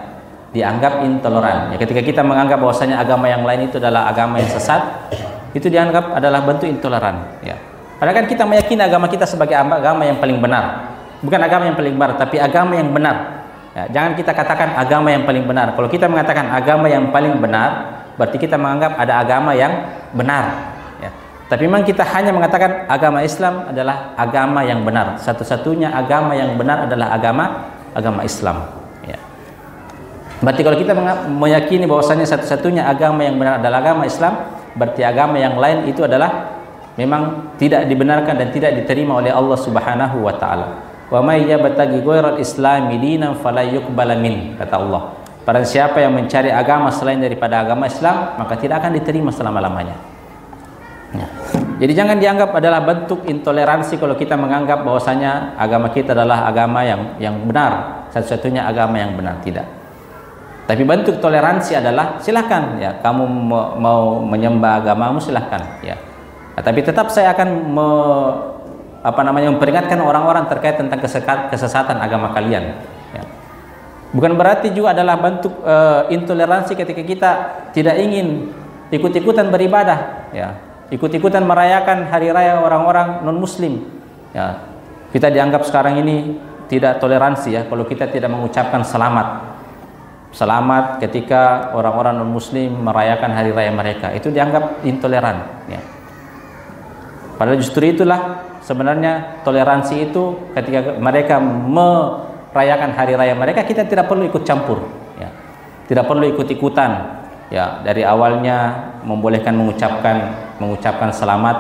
Dianggap intoleran, ya. Ketika kita menganggap bahwasanya agama yang lain itu adalah agama yang sesat, itu dianggap adalah bentuk intoleran, ya. Padahal kan kita meyakini agama kita sebagai agama yang paling benar, bukan agama yang paling benar, tapi agama yang benar, ya. Jangan kita katakan agama yang paling benar. Kalau kita mengatakan agama yang paling benar, berarti kita menganggap ada agama yang benar, ya. Tapi memang kita hanya mengatakan agama Islam adalah agama yang benar. Satu-satunya agama yang benar adalah agama Islam, ya. Berarti kalau kita meyakini bahwasanya satu-satunya agama yang benar adalah agama Islam, berarti agama yang lain itu adalah memang tidak dibenarkan dan tidak diterima oleh Allah Subhanahu wa taala. Wa may yabtaghi ghairal islami dinan fala yuqbala min, kata Allah. Barang siapa yang mencari agama selain daripada agama Islam, maka tidak akan diterima selama-lamanya, ya. Jadi jangan dianggap adalah bentuk intoleransi kalau kita menganggap bahwasanya agama kita adalah agama yang benar, satu-satunya agama yang benar, tidak. Tapi bentuk toleransi adalah silahkan, ya, kamu mau menyembah agamamu silahkan, ya. Nah, tapi tetap saya akan memperingatkan orang-orang terkait tentang kesesatan agama kalian, ya. Bukan berarti juga adalah bentuk intoleransi ketika kita tidak ingin ikut-ikutan beribadah, ya, ikut-ikutan merayakan hari raya orang-orang non muslim, ya. Kita dianggap sekarang ini tidak toleransi, ya, kalau kita tidak mengucapkan selamat ketika orang-orang non muslim merayakan hari raya mereka, itu dianggap intoleran, ya. Padahal justru itulah sebenarnya toleransi itu ketika mereka merayakan hari raya mereka, kita tidak perlu ikut campur, ya. Tidak perlu ikut-ikutan, ya. Dari awalnya membolehkan mengucapkan selamat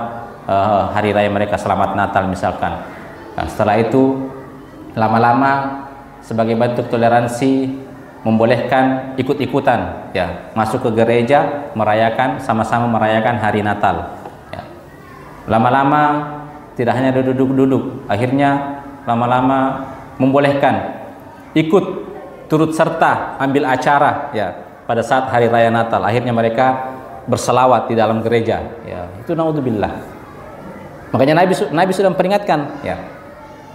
hari raya mereka, selamat Natal misalkan. Nah, setelah itu lama-lama sebagai bentuk toleransi membolehkan ikut-ikutan, ya, masuk ke gereja sama-sama merayakan hari Natal. Lama-lama tidak hanya duduk-duduk, akhirnya lama-lama membolehkan ikut turut serta ambil acara, ya, pada saat hari raya Natal. Akhirnya mereka berselawat di dalam gereja, ya. Itu naudzubillah. Makanya Nabi sudah memperingatkan, ya,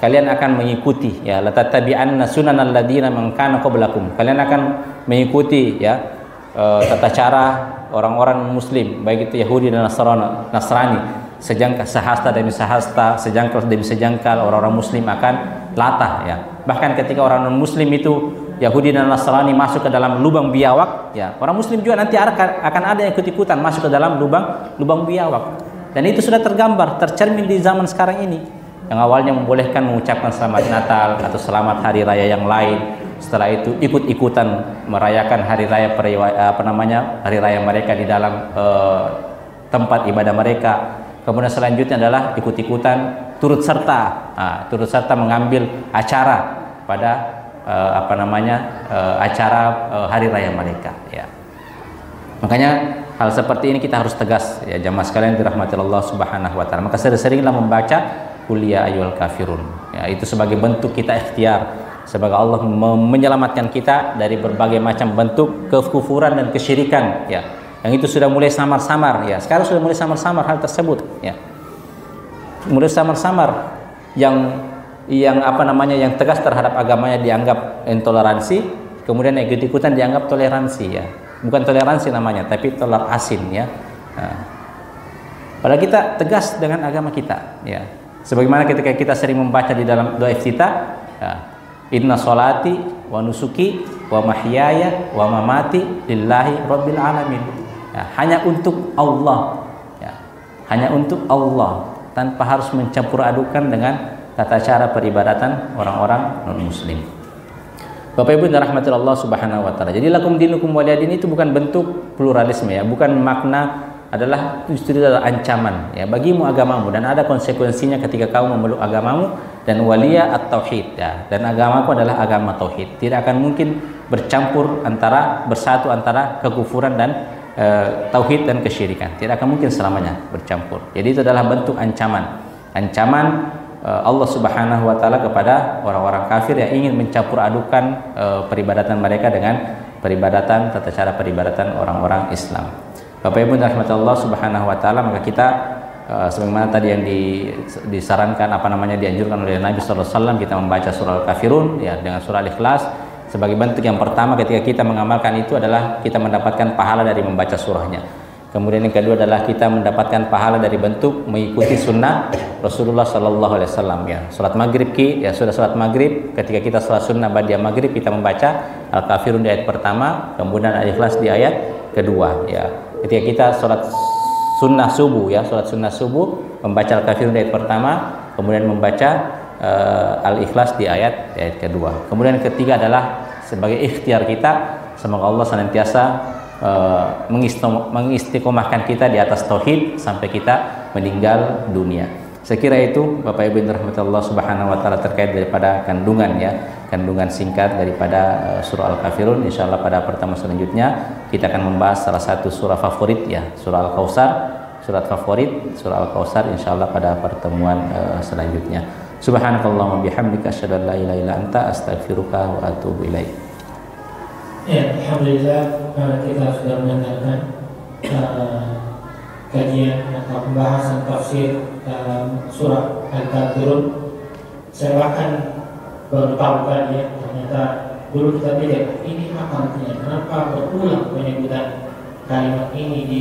kalian akan mengikuti, ya, la tattabi'anna sunanal ladzina man kana qablakum. Kalian akan mengikuti, ya, tata cara orang-orang muslim, baik itu Yahudi dan Nasrani. Sehasta demi sehasta, sejangkal demi sejangkal, orang-orang muslim akan latah, ya. Bahkan ketika orang non muslim itu Yahudi dan Nasrani masuk ke dalam lubang biawak, ya, orang muslim juga nanti akan ada yang ikut-ikutan masuk ke dalam lubang biawak. Dan itu sudah tercermin di zaman sekarang ini. Yang awalnya membolehkan mengucapkan selamat Natal atau selamat hari raya yang lain, setelah itu ikut-ikutan merayakan hari raya hari raya mereka di dalam tempat ibadah mereka. Kemudian selanjutnya adalah ikut-ikutan turut serta mengambil acara pada acara hari raya mereka, ya. Makanya hal seperti ini kita harus tegas ya jamaah sekalian dirahmati Allah Subhanahu wa taala. Maka sering-seringlah membaca qul ya ayyuhal kafirun. Ya, itu sebagai bentuk kita ikhtiar sebagai Allah menyelamatkan kita dari berbagai macam bentuk kekufuran dan kesyirikan ya. Yang itu sudah mulai samar-samar ya. Sekarang sudah mulai samar-samar hal tersebut ya. Mulai samar-samar yang apa namanya yang tegas terhadap agamanya dianggap intoleransi, kemudian yang ikut-ikutan dianggap toleransi ya. Bukan toleransi namanya, tapi toler asin ya. Nah, padahal kita tegas dengan agama kita ya. Sebagaimana ketika kita sering membaca di dalam doa iftitah ya, inna sholati wa nusuki wa mahyaya wa mamati lillahi rabbil alamin ya, hanya untuk Allah ya, hanya untuk Allah tanpa harus mencampur adukan dengan tata cara peribadatan orang-orang non muslim. Bapak Ibu dan rahmatillah Allah Subhanahu wa taala. Jadi lakum dinukum waliyadin itu bukan bentuk pluralisme ya, bukan makna adalah justru adalah ancaman ya bagimu agamamu, dan ada konsekuensinya ketika kamu memeluk agamamu, dan waliya at-tauhid ya, dan agamaku adalah agama tauhid. Tidak akan mungkin bersatu antara kekufuran dan tauhid dan kesyirikan. Tidak akan mungkin selamanya bercampur. Jadi itu adalah bentuk ancaman Allah Subhanahu wa taala kepada orang-orang kafir yang ingin mencampur adukan peribadatan mereka dengan peribadatan tata cara peribadatan orang-orang Islam. Bapak Ibu rahmatullah Allah Subhanahu wa taala, maka kita sebagaimana tadi yang disarankan dianjurkan oleh Nabi sallallahu alaihi wasallam, kita membaca surah Al-Kafirun ya dengan surah Al-Ikhlas sebagai bentuk yang pertama ketika kita mengamalkan itu adalah kita mendapatkan pahala dari membaca surahnya. Kemudian yang kedua adalah kita mendapatkan pahala dari bentuk mengikuti sunnah Rasulullah sallallahu alaihi wasallam ya. Salat maghrib sudah salat maghrib, ketika kita salat sunnah ba'da maghrib kita membaca Al-Kafirun di ayat pertama, kemudian Al-Ikhlas di ayat kedua ya. Ketika kita salat sunnah subuh ya, salat sunnah subuh membaca Al-Kafirun di ayat pertama, kemudian membaca Al-Ikhlas di ayat kedua. Kemudian yang ketiga adalah sebagai ikhtiar kita, semoga Allah senantiasa mengistiqomahkan kita di atas tauhid sampai kita meninggal dunia. Saya kira itu Bapak Ibu rahmatullah Subhanahu wa taala terkait daripada kandungan singkat daripada surah Al-Kafirun. Insyaallah pada pertemuan selanjutnya kita akan membahas salah satu surah favorit ya, surah Al-Kautsar, surat favorit surah Al-Kautsar insyaallah pada pertemuan selanjutnya. Subhanakallahumma bihamdika asyhadu an la ilaha illa anta astaghfiruka wa atubu ilaik. Ya, alhamdulillah kita sudah mendengarkan kajian atau pembahasan tafsir surah Al-Kafirun. Saya bahkan baru tahu kan ya, ternyata dulu kita pikir ini apa artinya, kenapa berulang penyebutan kalimat ini di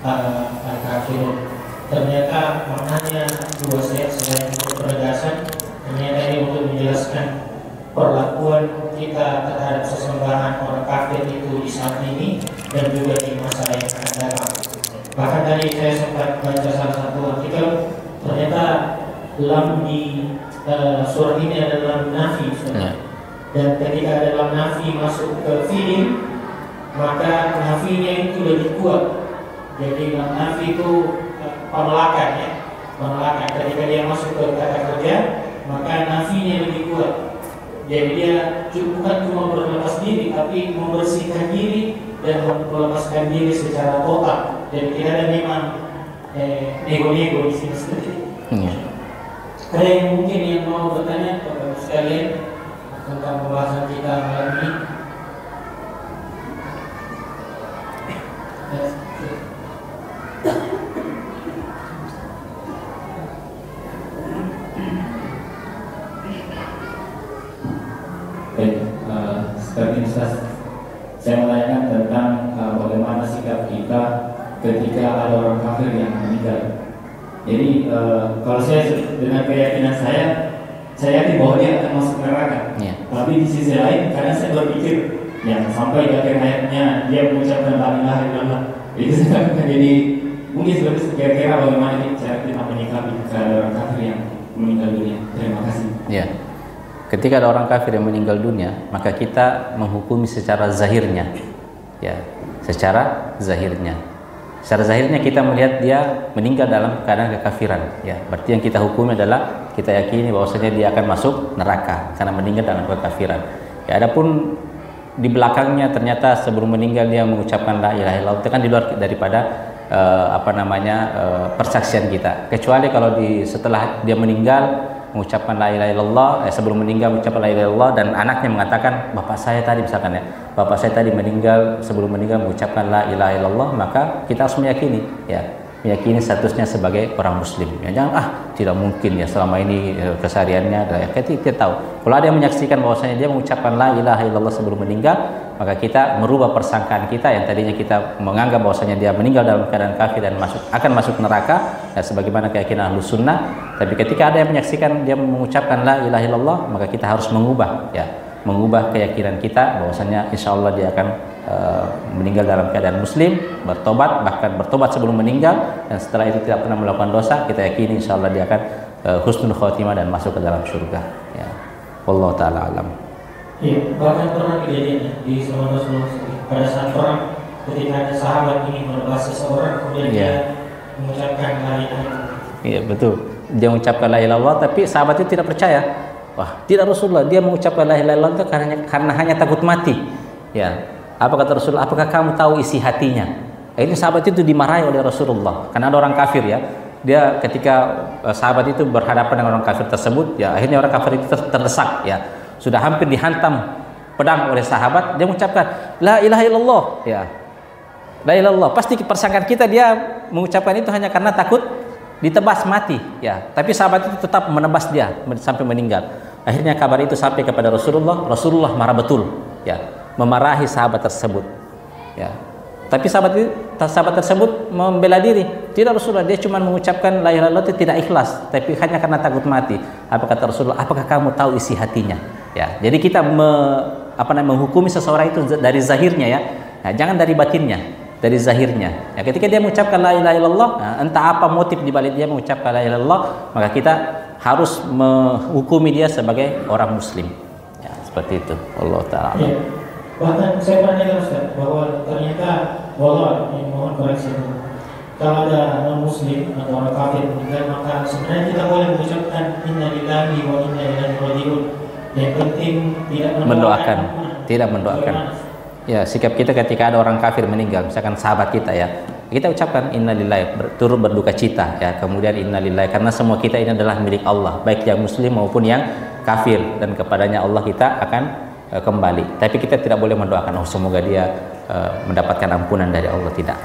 Al-Kafirun. Ternyata maknanya dua selain untuk penegasan, ternyata ini untuk menjelaskan perlakuan kita terhadap sesembahan orang kafir itu di saat ini dan juga di masa yang akan datang. Bahkan tadi saya sempat baca salah satu artikel, ternyata lam di surah ini adalah lam nafi, dan ketika ada lam nafi masuk ke fi'il, maka nafinya itu lebih kuat. Jadi lam nafi itu penolakan ya, penolakan. Ketika dia masuk ke kata kerja, maka nafinya lebih kuat. Jadi dia bukan cuma berlepas diri, tapi membersihkan diri dan melepaskan diri secara total. Dan tidak ada memang ego-ego di sini sendiri. Ada yang mungkin yang mau bertanya kepada sekalian tentang pembahasan kita malam ini? Seperti saya menanyakan tentang bagaimana sikap kita ketika ada orang kafir yang meninggal. Jadi kalau saya dengan keyakinan saya yakin bahwa dia akan masuk neraka. Tapi di sisi lain, kadang saya berpikir, ya sampai di akhir hayatnya dia mengucapkan la ilaha illallah. Itu saya jadi mungkin seperti kira-kira bagaimana cara kita menyikapi orang kafir yang meninggal dunia. Terima kasih. Ya. Ketika ada orang kafir yang meninggal dunia, maka kita menghukumi secara zahirnya, ya, secara zahirnya. Secara zahirnya kita melihat dia meninggal dalam keadaan kekafiran, ya. Berarti yang kita hukumi adalah kita yakini bahwasanya dia akan masuk neraka karena meninggal dalam kekafiran. Ya, adapun di belakangnya ternyata sebelum meninggal dia mengucapkan la ilaha illallah, itu kan di luar daripada persaksian kita. Kecuali kalau setelah dia meninggal mengucapkan la ilaha illallah, sebelum meninggal mengucapkan la ilaha illallah dan anaknya mengatakan bapak saya tadi misalkan ya, bapak saya tadi meninggal, sebelum meninggal mengucapkan la ilaha illallah, maka kita harus meyakini ya, meyakini statusnya sebagai orang muslim. Ya, jangan tidak mungkin ya selama ini kesehariannya kita tahu. Kalau ada yang menyaksikan bahwasanya dia mengucapkan la ilaha illallah sebelum meninggal, maka kita merubah persangkaan kita yang tadinya kita menganggap bahwasanya dia meninggal dalam keadaan kafir dan akan masuk neraka ya, sebagaimana keyakinan Ahlus Sunnah. Tapi ketika ada yang menyaksikan dia mengucapkan la ilaha illallah, maka kita harus mengubah keyakinan kita bahwasanya insyaallah dia akan meninggal dalam keadaan muslim, bertobat, bahkan bertobat sebelum meninggal, dan setelah itu tidak pernah melakukan dosa. Kita yakini insyaallah dia akan husnul khotimah dan masuk ke dalam surga ya. Wallahu taala alam. Iya, bahkan pernah kejadian di zaman Rasulullah pada saat perang, ketika ada sahabat ingin merebas seseorang, kemudian dia mengucapkan la ilaha illallah. Iya betul, dia mengucapkan la ilaha illallah, tapi sahabat itu tidak percaya. Wah, tidak Rasulullah, dia mengucapkan la ilaha illallah itu karena hanya takut mati ya. Apa kata Rasulullah? Apakah kamu tahu isi hatinya? Ini sahabat itu dimarahi oleh Rasulullah karena ada orang kafir ya. Dia ketika sahabat itu berhadapan dengan orang kafir tersebut, ya akhirnya orang kafir itu terdesak ya. Sudah hampir dihantam pedang oleh sahabat, dia mengucapkan la ilaha illallah ya. La ilaha illallah. Pasti persangkaan kita dia mengucapkan itu hanya karena takut ditebas mati ya. Tapi sahabat itu tetap menebas dia sampai meninggal. Akhirnya kabar itu sampai kepada Rasulullah. Rasulullah marah betul ya, memarahi sahabat tersebut ya. Tapi sahabat tersebut membela diri. Tidak Rasulullah, dia cuma mengucapkan la ilaha illallah itu tidak ikhlas, tapi hanya karena takut mati. Apa kata Rasulullah? Apakah kamu tahu isi hatinya? Ya. Jadi kita menghukumi seseorang itu dari zahirnya ya. Nah, jangan dari batinnya, dari zahirnya. Ya, ketika dia mengucapkan la ilaha illallah, entah apa motif di balik dia mengucapkan la ilaha illallah, maka kita harus menghukumi dia sebagai orang muslim. Ya, seperti itu. Allah taala. Ya. Bahkan saya pernah dengar Ustaz bahwa ternyata mohon koreksi, kalau ada non muslim atau orang kafir meninggal, maka sebenarnya kita boleh mengucapkan inna lillahi wa inna ilaihi raji'un. Yang penting tidak mendoakan. Ya, sikap kita ketika ada orang kafir meninggal, misalkan sahabat kita ya, kita ucapkan innalillahi, turut berduka cita ya, kemudian innalillahi, karena semua kita ini adalah milik Allah, baik yang muslim maupun yang kafir, dan kepadanya Allah kita akan kembali. Tapi kita tidak boleh mendoakan semoga dia mendapatkan ampunan dari Allah, tidak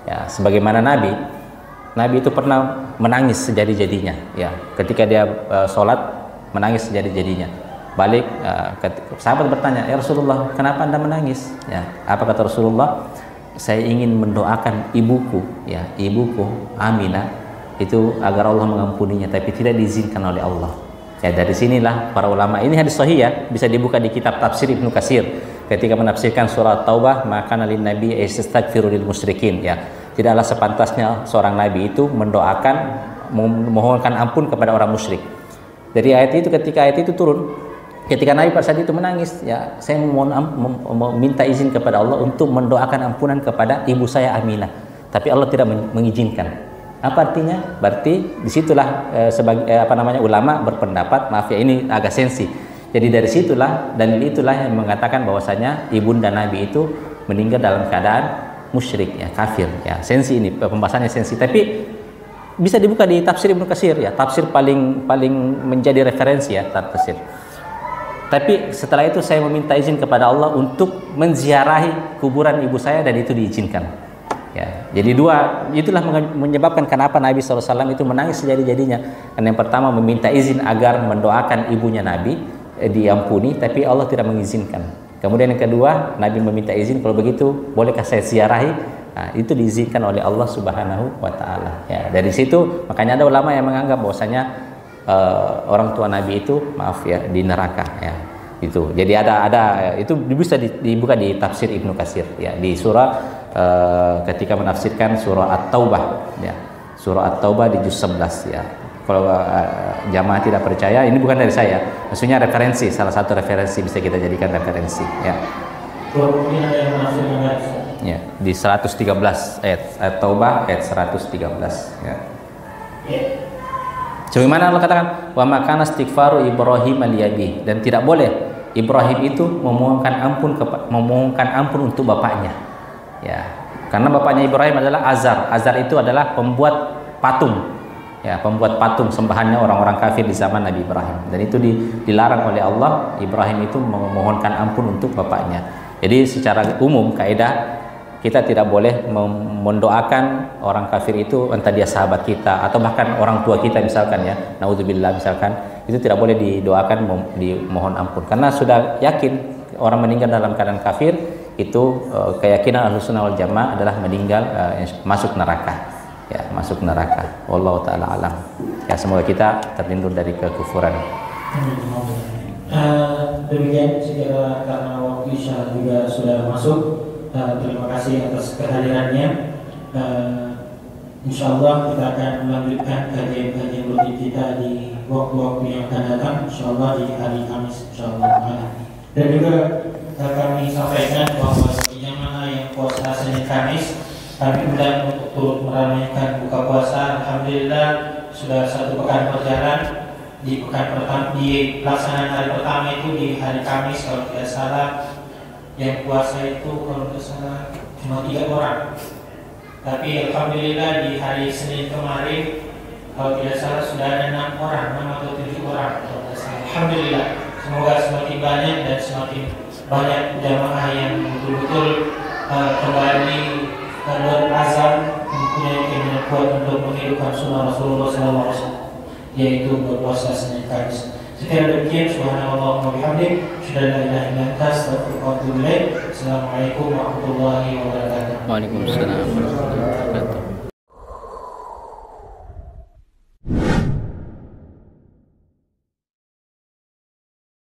ya. Sebagaimana Nabi itu pernah menangis sejadi-jadinya ya, ketika dia sholat menangis sejadi-jadinya. Balik sahabat bertanya, ya Rasulullah, kenapa Anda menangis ya? Apa kata Rasulullah? Saya ingin mendoakan ibuku ya, ibuku Aminah itu agar Allah mengampuninya, tapi tidak diizinkan oleh Allah. Ya, dari sinilah para ulama, ini hadis sahih ya, bisa dibuka di kitab tafsir Ibnu Katsir ketika menafsirkan surah Taubah, maka nalin nabi yastaghfiru lil musyrikin ya. Tidaklah sepantasnya seorang nabi itu mendoakan, memohonkan ampun kepada orang musyrik. Dari ayat itu, ketika ayat itu turun, ketika Nabi pada saat itu menangis ya, saya meminta izin kepada Allah untuk mendoakan ampunan kepada ibu saya Aminah, tapi Allah tidak mengizinkan. Apa artinya? Berarti disitulah ulama berpendapat, maaf ya ini agak sensi. Jadi dari situlah, dan itulah yang mengatakan bahwasanya ibunda Nabi itu meninggal dalam keadaan musyrik ya, kafir ya. Sensi ini pembahasannya sensi, tapi bisa dibuka di tafsir Ibnu Katsir ya, tafsir paling menjadi referensi ya, tafsir. Tapi setelah itu saya meminta izin kepada Allah untuk menziarahi kuburan ibu saya, dan itu diizinkan. Ya, jadi itulah menyebabkan kenapa Nabi SAW itu menangis sejadi-jadinya. Karena yang pertama meminta izin agar mendoakan ibunya Nabi diampuni, tapi Allah tidak mengizinkan. Kemudian yang kedua, Nabi meminta izin, kalau begitu bolehkah saya ziarahi? Nah, itu diizinkan oleh Allah Subhanahu wa Ta'ala. Ya, dari situ makanya ada ulama yang menganggap bahwasanya orang tua Nabi itu maaf ya di neraka ya. Itu. Jadi ada itu bisa dibuka di tafsir Ibnu Katsir ya, di surah ketika menafsirkan surah At-Taubah ya. Surah At-Taubah di juz 11 ya. Kalau jamaah tidak percaya, ini bukan dari saya, maksudnya referensi, salah satu referensi bisa kita jadikan referensi ya. Ya, di 113 ayat At-Taubah ayat 113 ya. Sebagaimana Allah katakan, wa makana istighfaru Ibrahim liyabi, dan tidak boleh Ibrahim itu memohonkan ampun untuk bapaknya. Ya, karena bapaknya Ibrahim adalah Azar. Azar itu adalah pembuat patung. Ya, pembuat patung sembahannya orang-orang kafir di zaman Nabi Ibrahim. Dan itu dilarang oleh Allah. Ibrahim itu memohonkan ampun untuk bapaknya. Jadi secara umum kaidah kita tidak boleh mendoakan orang kafir itu, entah dia sahabat kita atau bahkan orang tua kita misalkan, ya, naudzubillah misalkan, itu tidak boleh didoakan dimohon ampun, karena sudah yakin orang meninggal dalam keadaan kafir itu keyakinan Ahlussunnah wal Jamaah adalah meninggal masuk neraka, ya, masuk neraka. Wallahu taala alam. Ya, semoga kita terlindung dari kekufuran. Demikian segera karena waktu Isya juga sudah masuk. Terima kasih atas kehadirannya. Insyaallah kita akan melanjutkan kajian rutin kita di waktu-waktu yang akan datang, insyaallah di hari Kamis, insyaallah. Dan juga kami sampaikan bahwa yang mana yang puasa Senin Kamis, kami undang untuk turut meramaikan buka puasa. Alhamdulillah sudah 1 pekan berjalan. Di pekan pertama, di pelaksanaan hari pertama itu di hari Kamis kalau tidak salah, yang puasa itu kalau tidak salah cuma 3 orang. Tapi alhamdulillah di hari Senin kemarin kalau tidak salah sudah ada 6 orang, 6 atau 7 orang kalau tidak salah. Alhamdulillah, semoga semakin banyak dan semakin banyak jamaah yang betul-betul kembali berazam, mempunyai keinginan kuat untuk menghidupkan sunnah Rasulullah SAW, yaitu berpuasa Senin Kamis. Sekian demikian, subhanallah wa bihamdik, asyhadu an la ilaha illa anta, astaghfiruka wa atubu ilaik. Assalamualaikum warahmatullahi wabarakatuh. Waalaikumsalam warahmatullahi wabarakatuh.